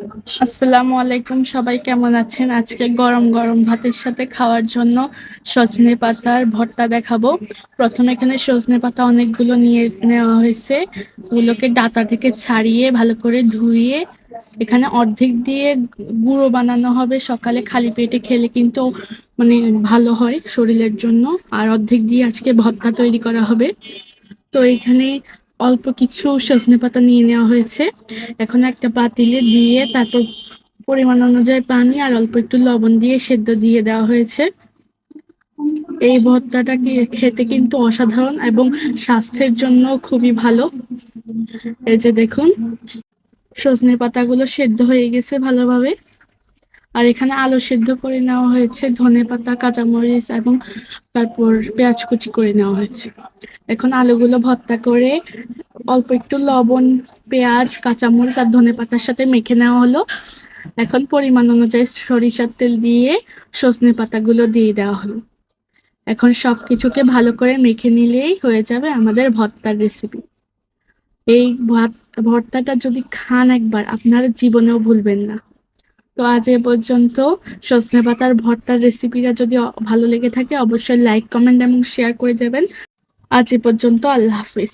আসসালামু আলাইকুম, সবাই কেমন আছেন? আজকে গরম গরম ভাতের সাথে খাওয়ার জন্য সজনে পাতার ভর্তা দেখাবো। প্রথমে এখানে সজনে পাতা অনেকগুলো নিয়ে নেওয়া হয়েছে। ওগুলোকে ডাটা থেকে ছাড়িয়ে ভালো করে ধুয়ে এখানে অর্ধেক দিয়ে গুঁড়ো বানানো হবে। সকালে খালি পেটে খেলে কিন্তু মানে ভালো হয় শরীরের জন্য। আর অর্ধেক দিয়ে আজকে ভর্তা তৈরি করা হবে। তো এখানে অল্প কিছু সজনে পাতা নিয়ে নেওয়া হয়েছে। এখন একটা পাতিলে দিয়ে তারপর পরিমাণ অনুযায়ী পানি আর অল্প একটু লবণ দিয়ে সেদ্ধ দিয়ে দেওয়া হয়েছে। এই ভর্তাটা খেতে কিন্তু অসাধারণ এবং স্বাস্থ্যের জন্য খুবই ভালো। এই যে দেখুন, সজনে পাতাগুলো সেদ্ধ হয়ে গেছে ভালোভাবে। আর এখানে আলু সেদ্ধ করে নেওয়া হয়েছে, ধনেপাতা, কাঁচামরিচ এবং তারপর পেঁয়াজ কুচি করে নেওয়া হয়েছে। এখন আলুগুলো ভর্তা করে অল্প একটু লবণ, পেঁয়াজ, কাঁচামরিচ আর ধনেপাতার সাথে মেখে নেওয়া হলো। এখন পরিমাণ অনুযায়ী সরিষার তেল দিয়ে সজনে পাতাগুলো দিয়ে দেওয়া হলো। এখন সবকিছুকে ভালো করে মেখে নিলেই হয়ে যাবে আমাদের ভর্তার রেসিপি। এই ভর্তাটা যদি খান একবার, আপনারা জীবনেও ভুলবেন না। তো আজ এ পর্যন্ত। সজনে পাতার ভর্তার রেসিপিটা যদি ভালো লেগে থাকে অবশ্যই লাইক, কমেন্ট এবং শেয়ার করে দেবেন। আজ এ পর্যন্ত। আল্লাহ হাফিজ।